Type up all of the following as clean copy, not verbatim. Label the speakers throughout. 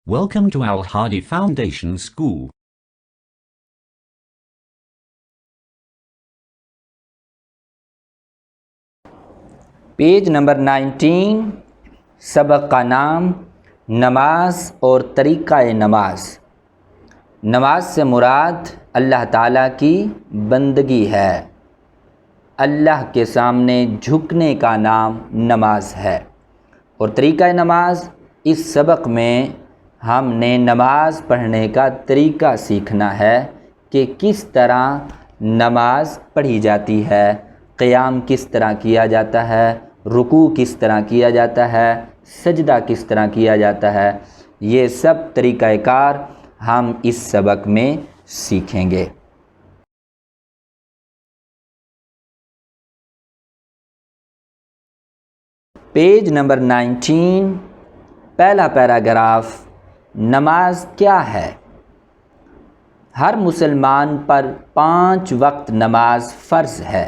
Speaker 1: Welcome to Al Hadi Foundation School.
Speaker 2: Page number 19 سبق کا نام نماز اور طریقہ نماز۔ نماز سے مراد اللہ تعالیٰ کی بندگی ہے۔ اللہ کے سامنے جھکنے کا نام نماز ہے۔ اور طریقہ نماز، اس سبق میں ہم نے نماز پڑھنے کا طریقہ سیکھنا ہے کہ کس طرح نماز پڑھی جاتی ہے، قیام کس طرح کیا جاتا ہے، رکوع کس طرح کیا جاتا ہے، سجدہ کس طرح کیا جاتا ہے۔ یہ سب طریقہ کار ہم اس سبق میں سیکھیں گے۔ پیج نمبر 19 پہلا پیراگراف، نماز کیا ہے؟ ہر مسلمان پر 5 وقت نماز فرض ہے۔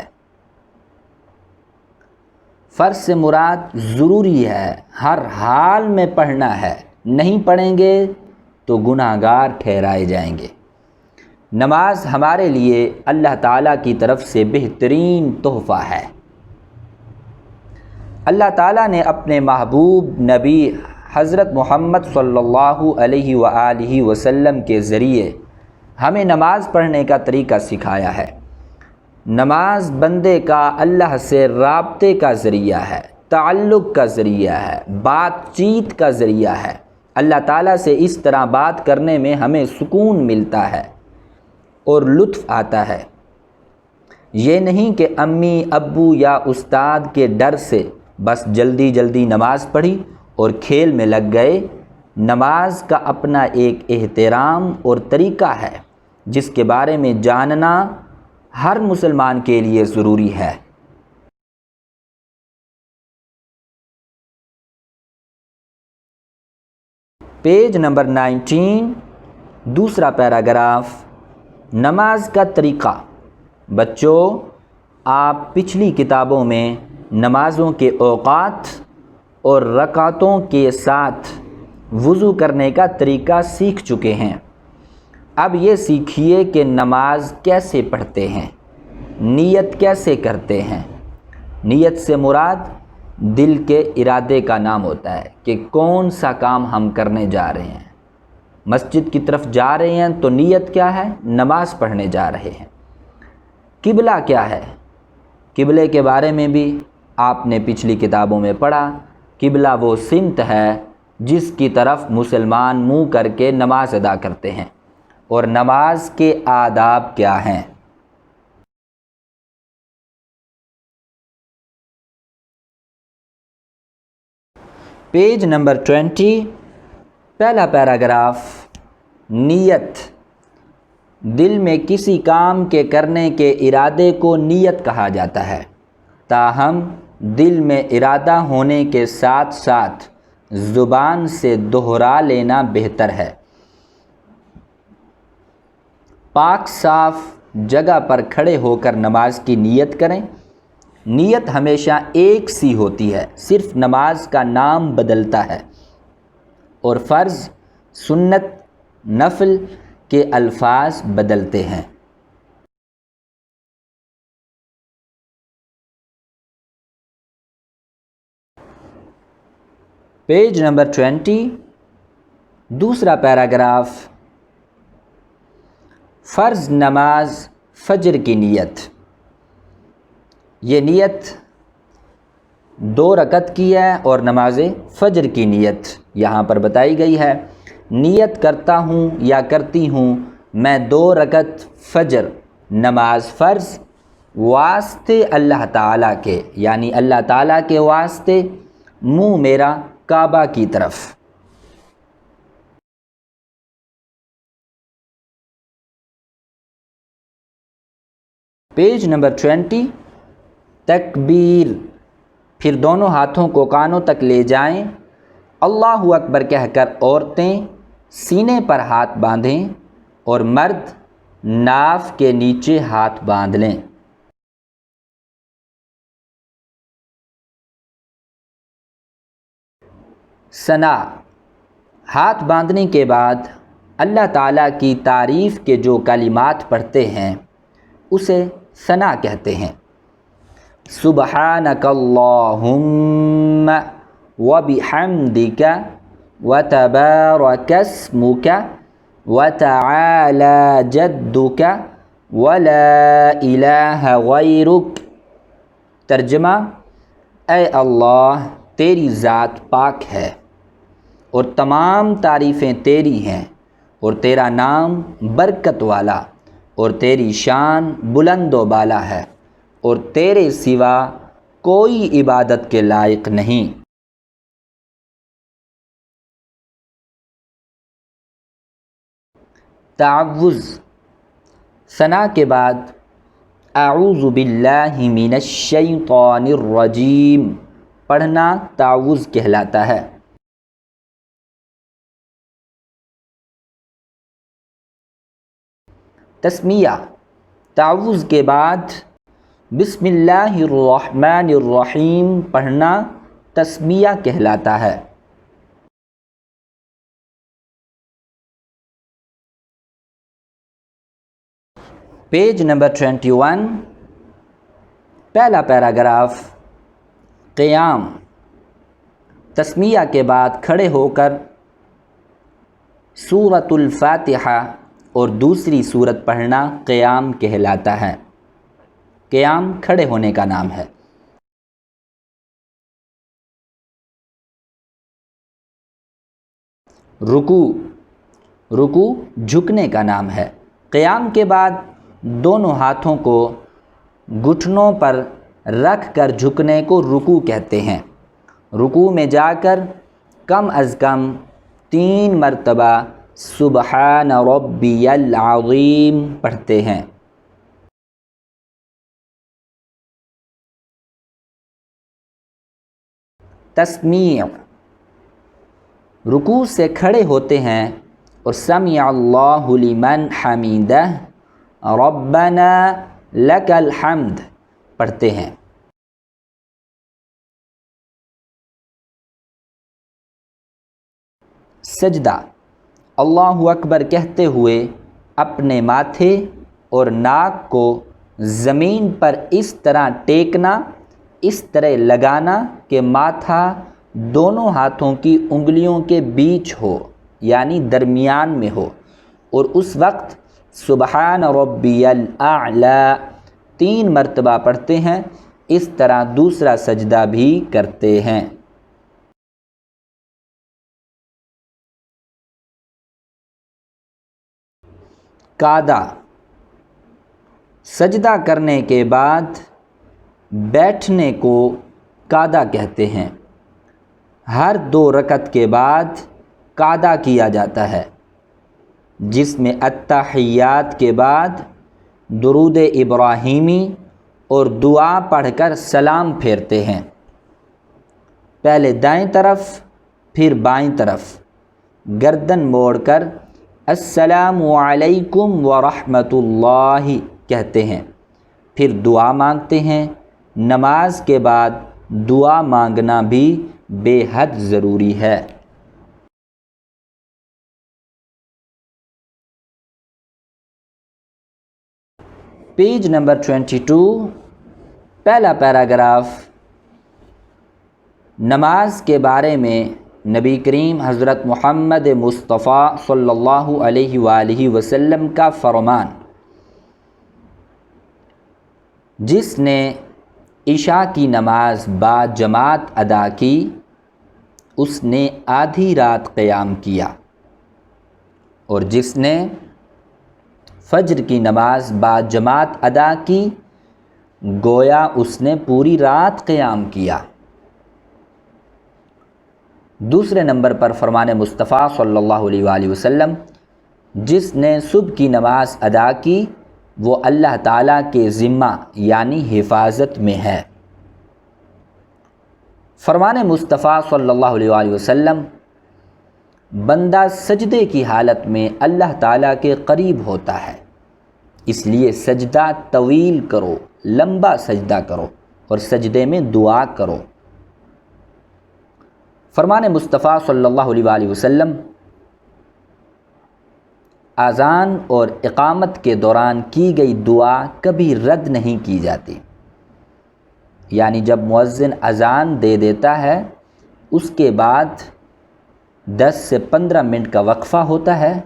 Speaker 2: فرض سے مراد ضروری ہے، ہر حال میں پڑھنا ہے، نہیں پڑھیں گے تو گناہ گار ٹھہرائے جائیں گے۔ نماز ہمارے لیے اللہ تعالیٰ کی طرف سے بہترین تحفہ ہے۔ اللہ تعالیٰ نے اپنے محبوب نبی حضرت محمد صلی اللہ علیہ وآلہ وسلم کے ذریعے ہمیں نماز پڑھنے کا طریقہ سکھایا ہے۔ نماز بندے کا اللہ سے رابطے کا ذریعہ ہے، تعلق کا ذریعہ ہے، بات چیت کا ذریعہ ہے۔ اللہ تعالیٰ سے اس طرح بات کرنے میں ہمیں سکون ملتا ہے اور لطف آتا ہے۔ یہ نہیں کہ امی ابو یا استاد کے ڈر سے بس جلدی جلدی نماز پڑھی اور کھیل میں لگ گئے۔ نماز کا اپنا ایک احترام اور طریقہ ہے جس کے بارے میں جاننا ہر مسلمان کے لیے ضروری ہے۔ پیج نمبر 19 دوسرا پیراگراف، نماز کا طریقہ۔ بچوں، آپ پچھلی کتابوں میں نمازوں کے اوقات اور رکعتوں کے ساتھ وضو کرنے کا طریقہ سیکھ چکے ہیں۔ اب یہ سیکھیے کہ نماز کیسے پڑھتے ہیں، نیت کیسے کرتے ہیں۔ نیت سے مراد دل کے ارادے کا نام ہوتا ہے کہ کون سا کام ہم کرنے جا رہے ہیں۔ مسجد کی طرف جا رہے ہیں تو نیت کیا ہے؟ نماز پڑھنے جا رہے ہیں۔ قبلہ کیا ہے؟ قبلے کے بارے میں بھی آپ نے پچھلی کتابوں میں پڑھا۔ قبلہ وہ سمت ہے جس کی طرف مسلمان منہ کر کے نماز ادا کرتے ہیں۔ اور نماز کے آداب کیا ہیں؟ پیج نمبر 20 پہلا پیراگراف، نیت۔ دل میں کسی کام کے کرنے کے ارادے کو نیت کہا جاتا ہے، تاہم دل میں ارادہ ہونے کے ساتھ ساتھ زبان سے دہرا لینا بہتر ہے۔ پاک صاف جگہ پر کھڑے ہو کر نماز کی نیت کریں۔ نیت ہمیشہ ایک سی ہوتی ہے، صرف نماز کا نام بدلتا ہے اور فرض، سنت، نفل کے الفاظ بدلتے ہیں۔ پیج نمبر 20 دوسرا پیراگراف، فرض نماز فجر کی نیت۔ یہ نیت 2 رکعت کی ہے اور نماز فجر کی نیت یہاں پر بتائی گئی ہے۔ نیت کرتا ہوں یا کرتی ہوں میں 2 رکعت فجر نماز فرض واسطے اللہ تعالیٰ کے، یعنی اللہ تعالیٰ کے واسطے، منہ میرا کعبہ کی طرف۔ پیج نمبر 20 تکبیر۔ پھر دونوں ہاتھوں کو کانوں تک لے جائیں، اللہ اکبر کہہ کر عورتیں سینے پر ہاتھ باندھیں اور مرد ناف کے نیچے ہاتھ باندھ لیں۔ ثنا، ہاتھ باندھنے کے بعد اللہ تعالیٰ کی تعریف کے جو کلمات پڑھتے ہیں اسے ثنا کہتے ہیں۔ سبحانک اللہم وبحمدک وتبارک اسمک وتعالی جدک ولا الہ غیرک۔ ترجمہ: اے اللہ، تیری ذات پاک ہے اور تمام تعریفیں تیری ہیں، اور تیرا نام برکت والا اور تیری شان بلند و بالا ہے، اور تیرے سوا کوئی عبادت کے لائق نہیں۔ تعوذ: ثنا کے بعد اعوذ باللہ من الشیطان الرجیم پڑھنا تعوذ کہلاتا ہے۔ تسمیہ: تعوذ کے بعد بسم اللہ الرحمن الرحیم پڑھنا تسمیہ کہلاتا ہے۔ پیج نمبر 21، پہلا پیراگراف۔ قیام: تسمیہ کے بعد کھڑے ہو کر سورۃ الفاتحہ اور دوسری سورت پڑھنا قیام کہلاتا ہے۔ قیام کھڑے ہونے کا نام ہے۔ رکوع جھکنے کا نام ہے۔ قیام کے بعد دونوں ہاتھوں کو گھٹنوں پر رکھ کر جھکنے کو رکوع کہتے ہیں۔ رکوع میں جا کر کم از کم 3 مرتبہ سبحان ربی العظیم پڑھتے ہیں۔ تسمیع: رکوع سے کھڑے ہوتے ہیں اور سمع اللہ لمن حمیدہ ربنا لک الحمد پڑھتے ہیں۔ سجدہ: اللہ اکبر کہتے ہوئے اپنے ماتھے اور ناک کو زمین پر اس طرح ٹیکنا، اس طرح لگانا کہ ماتھا دونوں ہاتھوں کی انگلیوں کے بیچ ہو، یعنی درمیان میں ہو، اور اس وقت سبحان ربی الاعلی 3 مرتبہ پڑھتے ہیں۔ اس طرح دوسرا سجدہ بھی کرتے ہیں۔ قعدہ: سجدہ کرنے کے بعد بیٹھنے کو قعدہ کہتے ہیں۔ ہر 2 رکعت کے بعد قعدہ کیا جاتا ہے، جس میں التحیات کے بعد درود ابراہیمی اور دعا پڑھ کر سلام پھیرتے ہیں۔ پہلے دائیں طرف پھر بائیں طرف گردن موڑ کر السلام علیکم ورحمۃ اللہ کہتے ہیں، پھر دعا مانگتے ہیں۔ نماز کے بعد دعا مانگنا بھی بے حد ضروری ہے۔ پیج نمبر 22، پہلا پیراگراف۔ نماز کے بارے میں نبی کریم حضرت محمد مصطفیٰ صلی اللہ علیہ وآلہ وسلم کا فرمان: جس نے عشاء کی نماز باجماعت ادا کی اس نے آدھی رات قیام کیا، اور جس نے فجر کی نماز باجماعت ادا کی گویا اس نے پوری رات قیام کیا۔ دوسرے نمبر پر فرمان مصطفیٰ صلی اللہ علیہ وآلہ وسلم: جس نے صبح کی نماز ادا کی وہ اللہ تعالیٰ کے ذمہ یعنی حفاظت میں ہے۔ فرمان مصطفیٰ صلی اللہ علیہ وآلہ وسلم: بندہ سجدے کی حالت میں اللہ تعالیٰ کے قریب ہوتا ہے، اس لیے سجدہ طویل کرو، لمبا سجدہ کرو اور سجدے میں دعا کرو۔ فرمان مصطفیٰ صلی اللہ علیہ وآلہ وسلم: اذان اور اقامت کے دوران کی گئی دعا کبھی رد نہیں کی جاتی۔ یعنی جب مؤذن اذان دے دیتا ہے اس کے بعد 10 سے 15 منٹ کا وقفہ ہوتا ہے،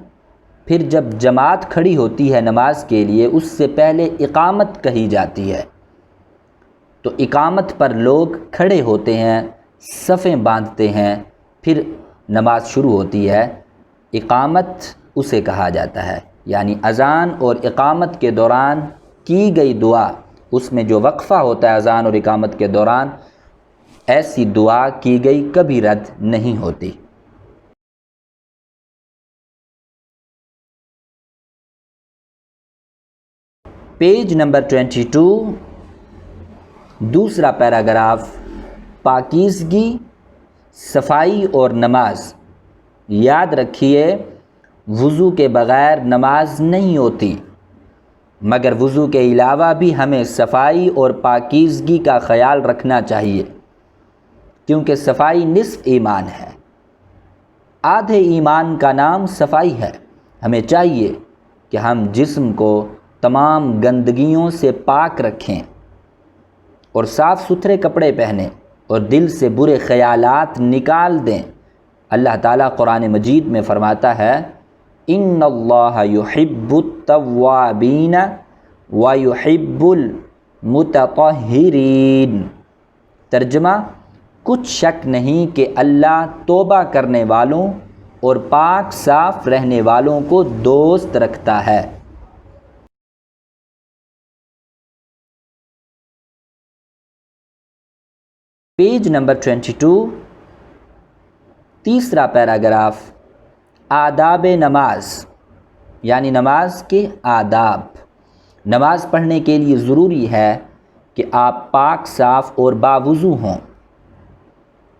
Speaker 2: پھر جب جماعت کھڑی ہوتی ہے نماز کے لیے اس سے پہلے اقامت کہی جاتی ہے، تو اقامت پر لوگ کھڑے ہوتے ہیں، صفیں باندھتے ہیں، پھر نماز شروع ہوتی ہے۔ اقامت اسے کہا جاتا ہے، یعنی اذان اور اقامت کے دوران کی گئی دعا، اس میں جو وقفہ ہوتا ہے اذان اور اقامت کے دوران، ایسی دعا کی گئی کبھی رد نہیں ہوتی۔ پیج نمبر 22، دوسرا پیراگراف، پاکیزگی، صفائی اور نماز۔ یاد رکھیے وضو کے بغیر نماز نہیں ہوتی، مگر وضو کے علاوہ بھی ہمیں صفائی اور پاکیزگی کا خیال رکھنا چاہیے، کیونکہ صفائی نصف ایمان ہے۔ آدھے ایمان کا نام صفائی ہے۔ ہمیں چاہیے کہ ہم جسم کو تمام گندگیوں سے پاک رکھیں اور صاف ستھرے کپڑے پہنیں اور دل سے برے خیالات نکال دیں۔ اللہ تعالیٰ قرآن مجید میں فرماتا ہے ان اللہ یحب التوابین ویحب المتطہرین۔ ترجمہ، کچھ شک نہیں کہ اللہ توبہ کرنے والوں اور پاک صاف رہنے والوں کو دوست رکھتا ہے۔ پیج نمبر 22، تیسرا پیراگراف، آداب نماز، یعنی نماز کے آداب۔ نماز پڑھنے کے لیے ضروری ہے کہ آپ پاک صاف اور باوضو ہوں۔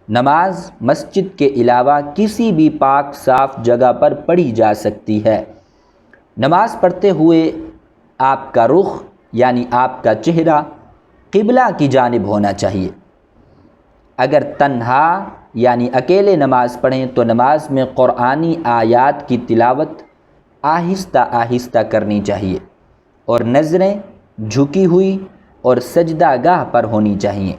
Speaker 2: نماز مسجد کے علاوہ کسی بھی پاک صاف جگہ پر پڑھی جا سکتی ہے۔ نماز پڑھتے ہوئے آپ کا رخ یعنی آپ کا چہرہ قبلہ کی جانب ہونا چاہیے۔ اگر تنہا یعنی اکیلے نماز پڑھیں تو نماز میں قرآنی آیات کی تلاوت آہستہ آہستہ کرنی چاہیے اور نظریں جھکی ہوئی اور سجدہ گاہ پر ہونی چاہیے۔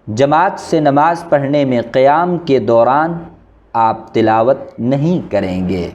Speaker 2: جماعت سے نماز پڑھنے میں قیام کے دوران آپ تلاوت نہیں کریں گے۔